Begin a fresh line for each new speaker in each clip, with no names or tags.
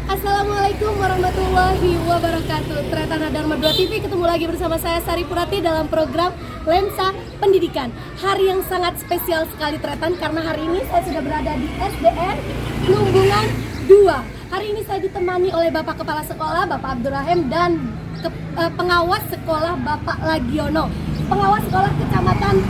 Assalamualaikum warahmatullahi wabarakatuh. Tretana Dharma 2 TV ketemu lagi bersama saya Sari Purati dalam program Lensa Pendidikan. Hari yang sangat spesial sekali Tretan, karena hari ini saya sudah berada di SDN Plumbungan 2. Hari ini saya ditemani oleh Bapak Kepala Sekolah Bapak Abdurrahim dan pengawas sekolah Bapak Lagiono, pengawas sekolah Kecamatan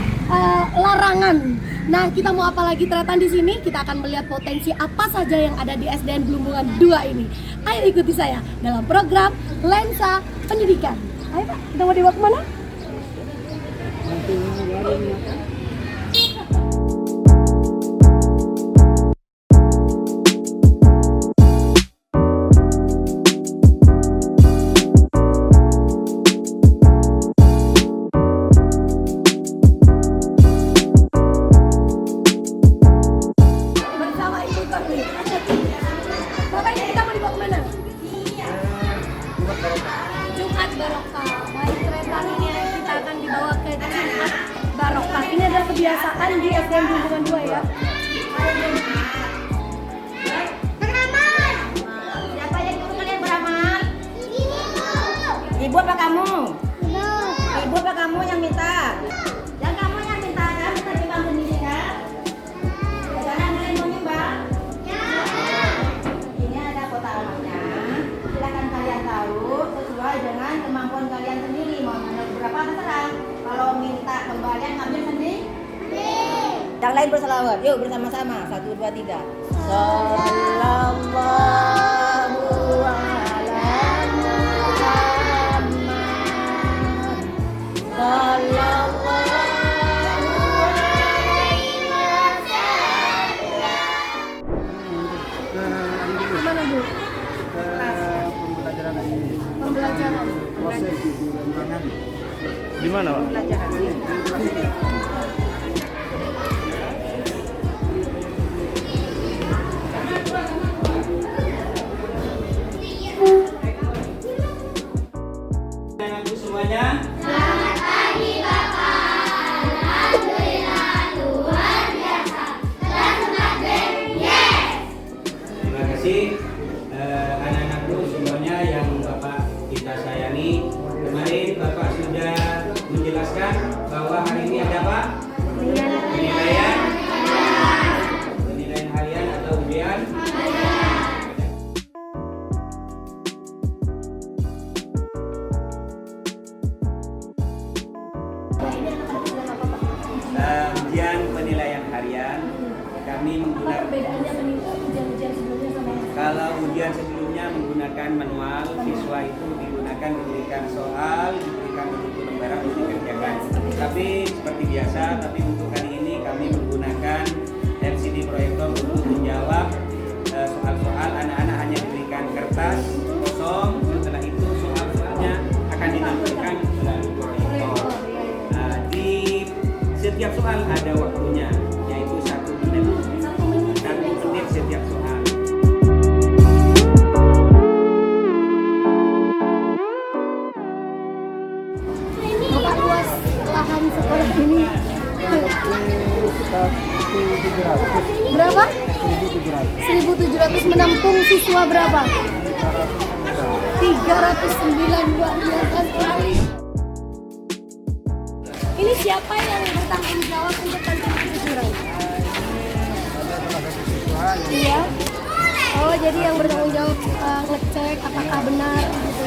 Larangan. Nah, kita mau apa lagi Tretan di sini? Kita akan melihat potensi apa saja yang ada di SDN Plumbungan 2 ini. Ayo ikuti saya dalam program Lensa Pendidikan. Ayo Pak, kita mau dibawa kemana? Bapak, ini kita mau dibawa kemana? Jumat Barokah. Baik Tretan, ini kita akan dibawa ke Jumat Barokah. Ini adalah kebiasaan di SDN Plumbungan 2 ya.
Beramal. Siapa yang nyuruh kalian beramal? Ibu apa kamu? Ibu apa kamu yang minta? Dan kamu yang minta kan? Minta timbang sendiri kan? Jangan kalian mau nyumbang? Ini ada kotak amalnya. Silakan kalian tahu sesuai dengan kemampuan kalian sendiri. Mau ngambil berapa terserah. Kalau minta kembalian ngambil sendiri. Yang lain berselawat. Yuk bersama-sama. 1, 2, 3. Sallallahu ala Muhammad. Sallallahu alaihi wasallam.
Kemana Bu?
Pembelajaran ini
Pembelajaran.
proses pembelajaran
Di mana, Pak?
Anakku semuanya.
Selamat pagi Bapak. Alhamdulillah luar biasa. Telah semakin yes.
Terima kasih anak-anakku semuanya yang Bapak kita sayangi. Kemarin Bapak sudah menjelaskan bahwa hari ini ada apa? Penilaian harian atau ujian. Ujian penilaian harian kami
Apa
menggunakan,
perbedaannya dengan ujian-ujian sebelumnya sama yang
kalau ujian sebelumnya menggunakan manual, siswa itu diberikan soal, diberikan bentuk lembaran untuk dikerjakan. Tapi seperti biasa, tapi untuk kali ini kami menggunakan LCD proyektor untuk menjawab soal-soal. Anak-anak hanya diberikan kertas kosong, setelah itu soal-soalnya akan ditampilkan melalui proyektor. Nah, di setiap soal ada waktunya, yaitu 1 menit. 1 menit setiap soal.
Bapak, luas lahan sekolah ini
sekitar 1.700
berapa?
1.700
1.700 menampung siswa berapa? 309, luar biasa sekali. Ini siapa yang bertanggung jawab untuk tentang kejujuran? Iya. Oh, jadi yang bertanggung jawab ngecek apakah benar gitu.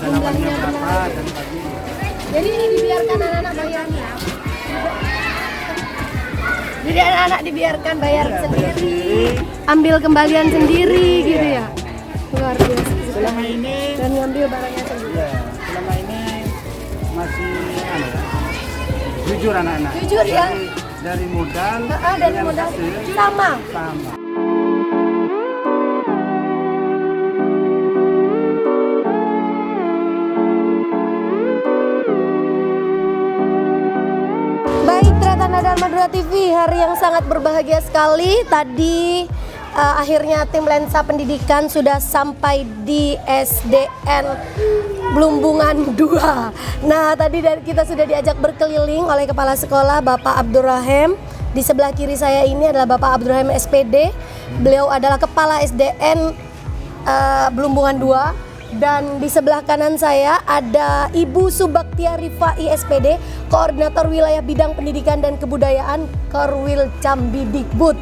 Jumlahnya benar. Jadi ini dibiarkan anak-anak bayar. Jadi anak-anak dibiarkan bayar sendiri, ambil kembalian sendiri gitu ya. Luar biasa.
selama ini
Dan ngambil barangnya sendiri.
ya selama ini masih jujur anak-anak.
Jujur ya.
Dari modal
Dari
dengan
modal
hasil
sama.
sama.
Baik, Tretana Dharma 2 TV, hari yang sangat berbahagia sekali. Tadi akhirnya tim Lensa Pendidikan sudah sampai di SDN Plumbungan 2. Nah, tadi kita sudah diajak berkeliling oleh Kepala Sekolah Bapak Abdurrahim. Di sebelah kiri saya ini adalah Bapak Abdurrahim SPD. Beliau adalah Kepala SDN Belumbungan 2. Dan di sebelah kanan saya ada Ibu Subaktia Rifai SPD, Koordinator Wilayah Bidang Pendidikan dan Kebudayaan Korwil Cambidikbud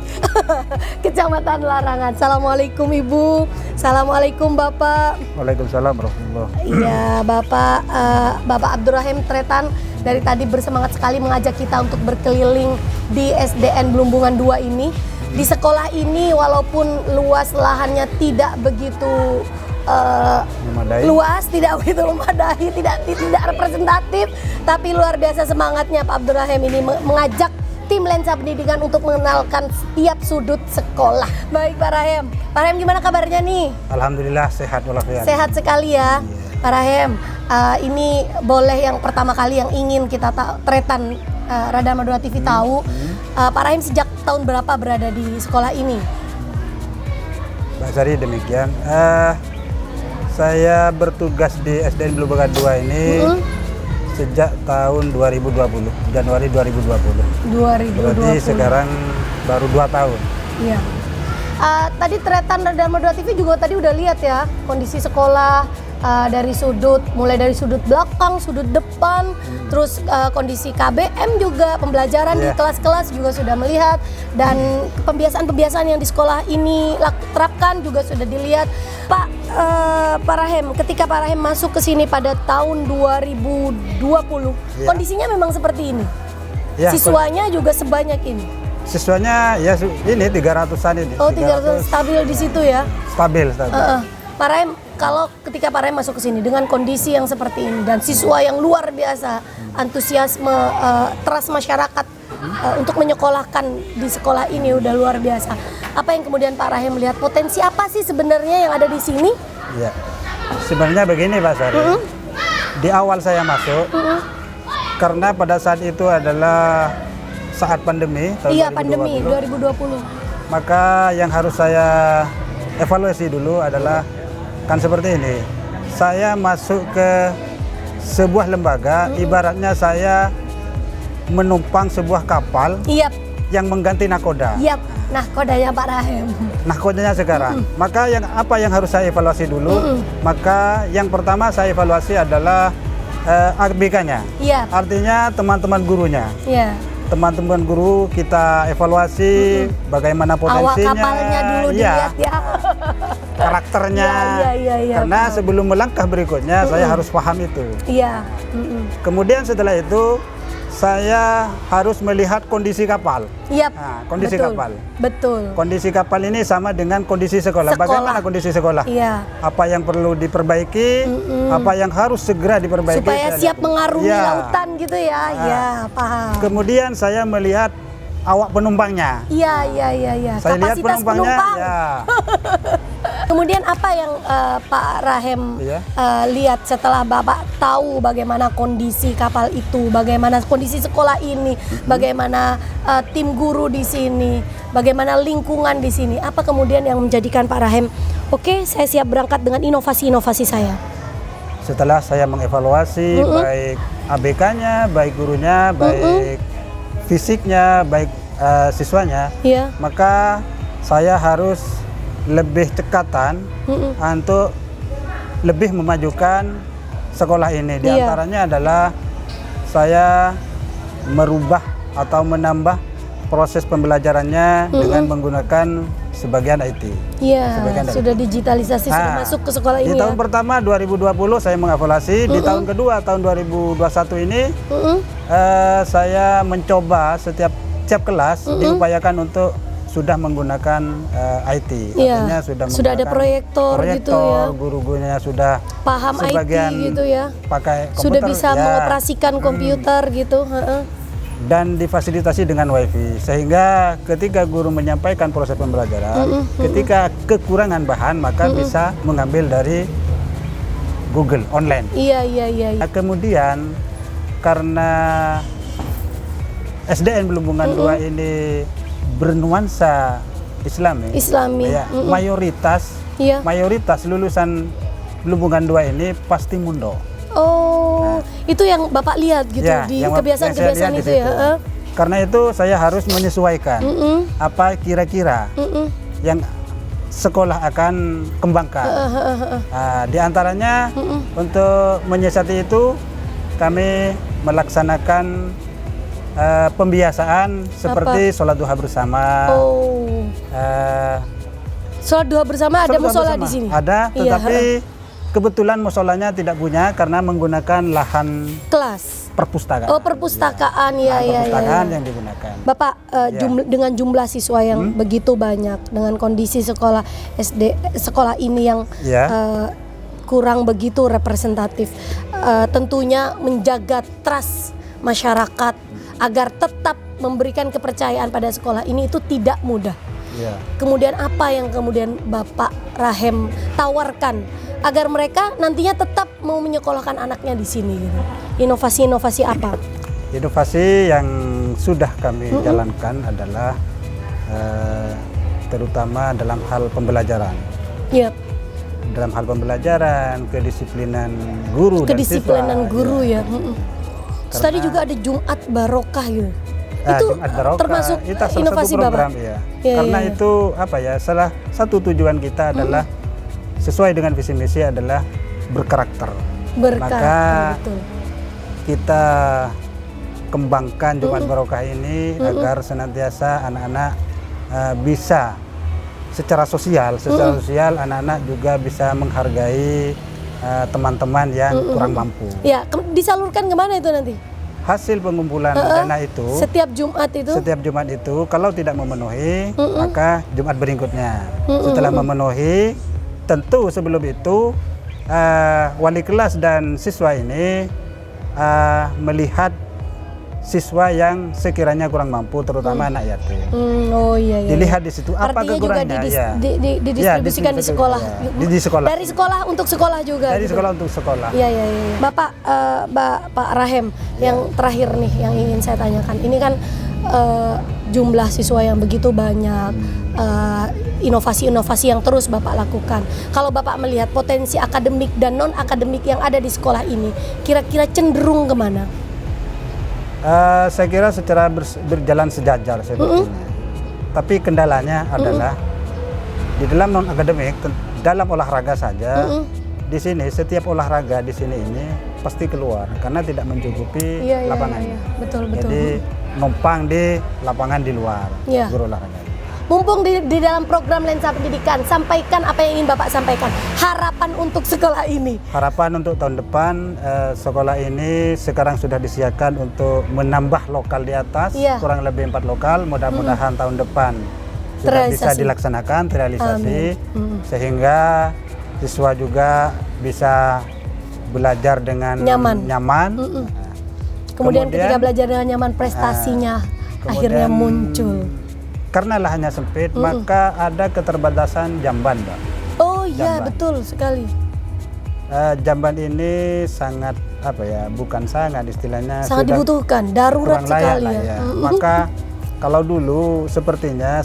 Kecamatan Larangan. Assalamualaikum Ibu. Assalamualaikum Bapak.
Waalaikumsalam warahmatullahi.
Iya Bapak Abdurrahim Tretan dari tadi bersemangat sekali mengajak kita untuk berkeliling di SDN Belumbungan 2 ini. Di sekolah ini walaupun luas lahannya tidak begitu luas, tidak begitu memadai, tidak representatif, tapi luar biasa semangatnya Pak Abdurrahim ini mengajak tim Lensa Pendidikan untuk mengenalkan setiap sudut sekolah. Baik Pak Rahim. Pak Rahim gimana kabarnya nih?
Alhamdulillah sehat walafiat.
Sehat sekali ya. Pak Rahim, ini boleh yang pertama kali yang ingin kita Tretan Radar Madura TV tahu, Pak Rahim sejak tahun berapa berada di sekolah ini?
Mbak Sari demikian. Saya bertugas di SDN Belumbungan 2 ini sejak tahun 2020, Januari 2020. Berarti sekarang baru 2 tahun.
Iya. Tadi Tretan Radar Madura TV juga tadi udah lihat ya kondisi sekolah dari mulai dari sudut belakang, sudut depan, terus kondisi KBM juga, pembelajaran di kelas-kelas juga sudah melihat, dan pembiasaan-pembiasaan yang di sekolah ini terapkan juga sudah dilihat. Pak Rahim, ketika Pak Rahim masuk ke sini pada tahun 2020, kondisinya memang seperti ini. Siswanya juga sebanyak ini.
Siswanya ya ini 300-an ini.
Oh, 300 stabil di situ ya?
Stabil.
Pak Rahim, kalau ketika Pak Rahim masuk ke sini dengan kondisi yang seperti ini dan siswa yang luar biasa, antusiasme trust masyarakat untuk menyekolahkan di sekolah ini udah luar biasa. Apa yang kemudian Pak Rahim melihat, potensi apa sih sebenarnya yang ada di sini?
Ya, sebenarnya begini Pak Sari. Di awal saya masuk, karena pada saat itu adalah saat pandemi tahun 2020.
Pandemi 2020.
Maka yang harus saya evaluasi dulu adalah kan seperti ini. Saya masuk ke sebuah lembaga, ibaratnya saya menumpang sebuah kapal yang mengganti nakoda. Nahkodanya Pak Rahim. Nahkodanya sekarang. Maka apa yang harus saya evaluasi dulu? Maka yang pertama saya evaluasi adalah ABK-nya. Artinya teman-teman gurunya. Teman-teman guru kita evaluasi bagaimana potensinya,
awak kapalnya dulu dilihat ya.
Karakternya. Karena sebelum melangkah berikutnya saya harus paham itu. Kemudian setelah itu saya harus melihat kondisi kapal. Kondisi kapal. Betul. Kondisi kapal ini sama dengan kondisi sekolah. Bagaimana kondisi sekolah? Apa yang perlu diperbaiki? Apa yang harus segera diperbaiki?
Supaya siap mengarungi lautan gitu ya. Paham.
Kemudian saya melihat awak penumpangnya. Saya lihat penumpangnya.
Kemudian apa yang Pak Rahim lihat setelah Bapak tahu bagaimana kondisi kapal itu, bagaimana kondisi sekolah ini, bagaimana tim guru di sini, bagaimana lingkungan di sini? Apa kemudian yang menjadikan Pak Rahim, oke, saya siap berangkat dengan inovasi-inovasi saya?
Setelah saya mengevaluasi baik ABK-nya, baik gurunya, baik fisiknya, baik siswanya, maka saya harus lebih cekatan untuk lebih memajukan sekolah ini. Di antaranya adalah saya merubah atau menambah proses pembelajarannya dengan menggunakan sebagian IT.
Sudah digitalisasi, sudah masuk ke sekolah ini.
Di tahun pertama 2020 saya mengevaluasi, di tahun kedua tahun 2021 ini saya mencoba setiap kelas diupayakan untuk sudah menggunakan IT, artinya sudah
ada proyektor gitu ya.
Guru-gurunya sudah
paham IT gitu ya.
Pakai komputer,
sudah bisa mengoperasikan komputer gitu.
Dan difasilitasi dengan WiFi, sehingga ketika guru menyampaikan proses pembelajaran, ketika kekurangan bahan maka bisa mengambil dari Google online. Nah, kemudian karena SDN Belumbungan 2 ini bernuansa Islami. Mayoritas lulusan Belumbungan 2 ini pasti mundo.
Itu yang Bapak lihat gitu di kebiasaan-kebiasaan itu ya.
Karena itu saya harus menyesuaikan apa kira-kira yang sekolah akan kembangkan. Di antaranya untuk menyiasati itu kami melaksanakan pembiasaan seperti sholat duha bersama.
Sholat duha bersama ada musola di sini?
Ada, tetapi kebetulan musolanya tidak punya karena menggunakan lahan
kelas
perpustakaan.
Oh, perpustakaan, ya.
Perpustakaan yang digunakan.
Bapak, dengan jumlah siswa yang begitu banyak, dengan kondisi sekolah ini yang kurang begitu representatif, tentunya menjaga trust masyarakat agar tetap memberikan kepercayaan pada sekolah ini itu tidak mudah. Kemudian apa yang kemudian Bapak Rahem tawarkan agar mereka nantinya tetap mau menyekolahkan anaknya di sini gitu? Inovasi-inovasi apa?
Inovasi yang sudah kami jalankan adalah terutama dalam hal pembelajaran. Dalam hal pembelajaran, kedisiplinan guru dan siswa.
Kedisiplinan guru ya. Tadi juga ada Jumat Barokah gitu. Itu
Jumat Barokah,
termasuk
itu salah
inovasi
satu program,
Bapak.
Karena itu salah satu tujuan kita adalah sesuai dengan visi misi adalah berkarakter. Maka
betul.
kita kembangkan Jumat Barokah ini agar senantiasa anak-anak bisa secara sosial anak-anak juga bisa menghargai teman-teman yang kurang mampu.
Ya, disalurkan kemana itu nanti?
Hasil pengumpulan dana itu
setiap Jumat itu
kalau tidak memenuhi maka Jumat berikutnya. Setelah memenuhi, tentu sebelum itu wali kelas dan siswa ini melihat siswa yang sekiranya kurang mampu, terutama anak yatim. Dilihat di situ apa kekurangannya.
Didistribusikan di sekolah.
Di sekolah.
Dari sekolah untuk sekolah juga.
Dari sekolah untuk sekolah.
Iya. Bapak, Pak Rahem, yang terakhir nih yang ingin saya tanyakan. Ini kan jumlah siswa yang begitu banyak, inovasi-inovasi yang terus Bapak lakukan. Kalau Bapak melihat potensi akademik dan non akademik yang ada di sekolah ini, kira-kira cenderung kemana?
Saya kira secara berjalan sejajar sebetulnya. Tapi kendalanya adalah di dalam non akademik, dalam olahraga saja. Di sini setiap olahraga di sini ini pasti keluar karena tidak mencukupi lapangannya.
Betul.
Jadi numpang di lapangan di luar guru olahraga.
Mumpung di dalam program Lensa Pendidikan, sampaikan apa yang ingin Bapak sampaikan. Harapan untuk sekolah ini.
Harapan untuk tahun depan, sekolah ini sekarang sudah disiapkan untuk menambah lokal di atas, kurang lebih 4 lokal. Mudah-mudahan tahun depan sudah bisa dilaksanakan, terrealisasi, sehingga siswa juga bisa belajar dengan nyaman.
Kemudian ketika belajar dengan nyaman, prestasinya akhirnya muncul.
Karena lahannya sempit, maka ada keterbatasan jamban, Mbak.
Oh iya, betul sekali.
Jamban ini sangat bukan sangat, istilahnya
sangat dibutuhkan, darurat sekali ya.
Maka kalau dulu sepertinya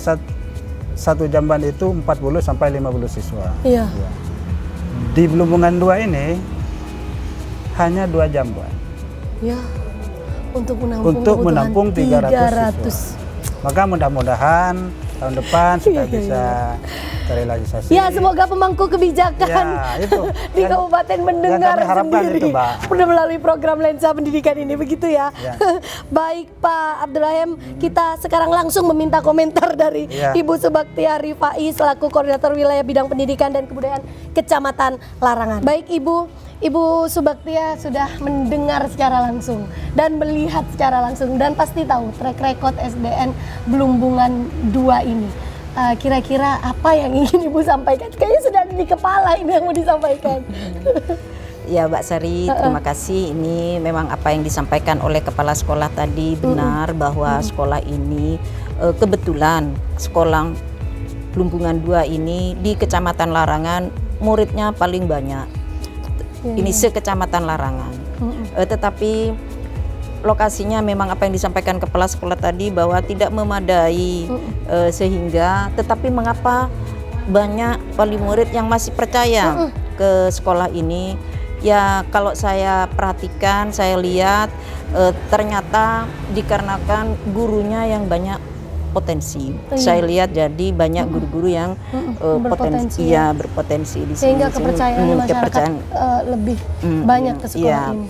satu jamban itu 40 sampai 50 siswa. Iya. Di Belumbungan 2 ini hanya 2 jamban.
Ya. Untuk menampung 300 siswa.
Maka mudah-mudahan tahun depan sudah bisa terrealisasi.
Ya, semoga pemangku kebijakan di kabupaten mendengar sendiri udah melalui program Lensa Pendidikan ini, begitu ya. Baik Pak Abdul Rahem, kita sekarang langsung meminta komentar dari Ibu Subaktia Rifai selaku Koordinator Wilayah Bidang Pendidikan dan Kebudayaan Kecamatan Larangan. Baik Ibu Subaktia sudah mendengar secara langsung dan melihat secara langsung dan pasti tahu track record SDN Belumbungan 2 ini. Kira-kira apa yang ingin Ibu sampaikan? Kayaknya sudah ada di kepala ini yang mau disampaikan.
Ya Mbak Sari, terima kasih. Ini memang apa yang disampaikan oleh kepala sekolah tadi benar, bahwa sekolah ini kebetulan sekolah Belumbungan 2 ini di Kecamatan Larangan muridnya paling banyak. Ini sekecamatan Larangan. Tetapi lokasinya memang apa yang disampaikan kepala sekolah tadi bahwa tidak memadai, sehingga tetapi mengapa banyak wali murid yang masih percaya ke sekolah ini? Ya kalau saya perhatikan, saya lihat ternyata dikarenakan gurunya yang banyak
potensi.
Iya.
Saya lihat jadi banyak guru-guru yang
Berpotensi,
berpotensi di
sehingga
sini.
kepercayaan masyarakat lebih banyak ke sekolah
iya.
ini.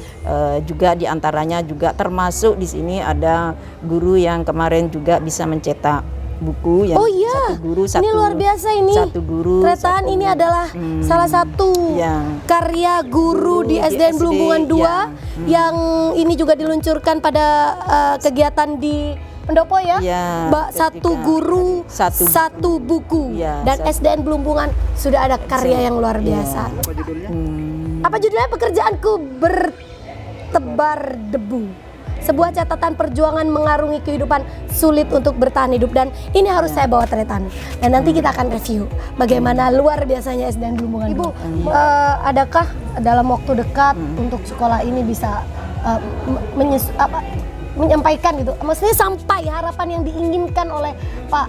Juga diantaranya juga termasuk di sini ada guru yang kemarin juga bisa mencetak buku yang
Oh iya,
satu guru
ini luar biasa ini.
satu guru
Tretaan
satu-
ini adalah salah satu
yang
karya guru di
di
SDN
SD,
Belumpungan 2
yang,
yang ini juga diluncurkan pada kegiatan di Pendopo ya.
Ya,
Mbak,
ketika
satu guru,
satu
satu buku.
Ya,
Dan
satu.
SDN Belumpungan sudah ada karya yang luar biasa. Apa judulnya? Pekerjaanku bertebar debu. Sebuah catatan perjuangan mengarungi kehidupan sulit untuk bertahan hidup, dan ini harus saya bawa Tretan. Dan nanti kita akan review bagaimana luar biasanya SDN Belumpungan. Ibu, adakah dalam waktu dekat untuk sekolah ini bisa menyampaikan gitu, maksudnya sampai harapan yang diinginkan oleh Pak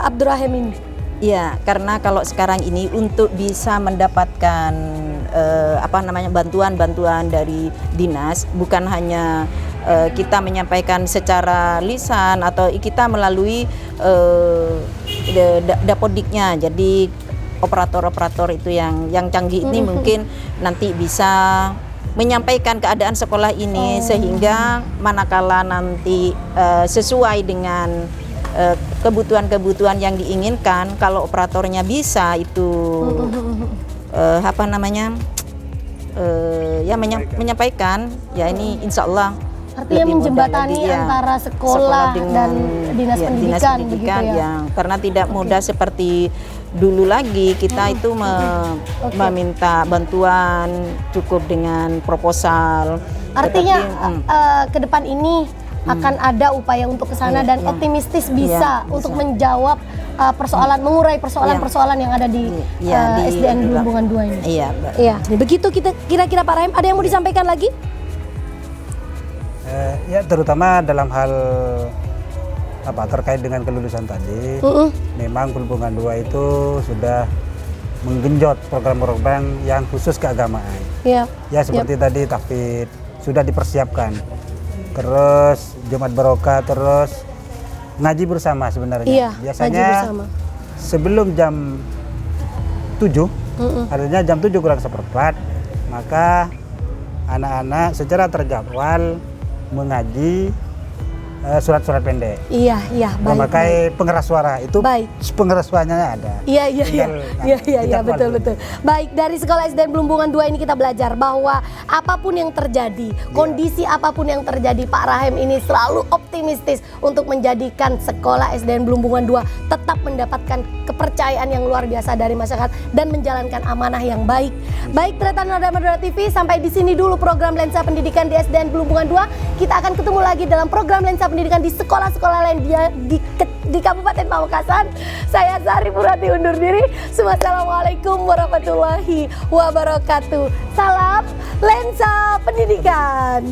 Abdurrahim ini?
Iya, karena kalau sekarang ini untuk bisa mendapatkan bantuan-bantuan dari dinas, bukan hanya kita menyampaikan secara lisan atau kita melalui dapodiknya. Jadi operator-operator itu yang canggih ini mungkin nanti bisa menyampaikan keadaan sekolah ini sehingga manakala nanti sesuai dengan kebutuhan-kebutuhan yang diinginkan, kalau operatornya bisa itu menyampaikan ya, ini insya Allah
Artinya
lebih mudah
menjembatani
lagi, ya.
antara sekolah dan dinas pendidikan, begitu ya?
yang karena tidak mudah seperti dulu lagi kita itu meminta bantuan cukup dengan proposal.
Artinya
Tetapi,
ke depan ini akan ada upaya untuk ke sana dan optimistis bisa untuk menjawab persoalan, mengurai persoalan-persoalan yang ada di SDN Belumpungan 2 ini.
Iya, Mbak.
Iya, begitu kita kira-kira Pak Rahim, ada yang mau disampaikan lagi?
Ya terutama dalam hal terkait dengan kelulusan tadi, memang Belumpungan 2 itu sudah menggenjot program-program yang khusus keagamaan.
Iya.
Ya seperti tadi tahfidz sudah dipersiapkan. Terus Jumat Barokah, terus ngaji bersama sebenarnya.
Iya,
Biasanya
ngaji bersama.
sebelum jam 7, artinya jam 7 kurang seperempat, maka anak-anak secara terjadwal mengaji surat-surat pendek.
Iya, baik.
Memakai pengeras suara itu.
Baik.
Pengeras suaranya ada.
Iya, betul. Baik, dari sekolah SDN Belumpungan 2 ini kita belajar bahwa apapun yang terjadi, kondisi apapun yang terjadi, Pak Rahim ini selalu optimistis untuk menjadikan sekolah SDN Belumpungan 2 tetap mendapatkan kepercayaan yang luar biasa dari masyarakat dan menjalankan amanah yang baik. Baik, Tretan Nada Madura TV, sampai di sini dulu program Lensa Pendidikan di SDN Belumpungan 2. Kita akan ketemu lagi dalam program Lensa Pendidikan di sekolah-sekolah lain di Kabupaten Pamekasan. Saya Sari Purati undur diri. Wassalamualaikum warahmatullahi wabarakatuh. Salam Lensa Pendidikan.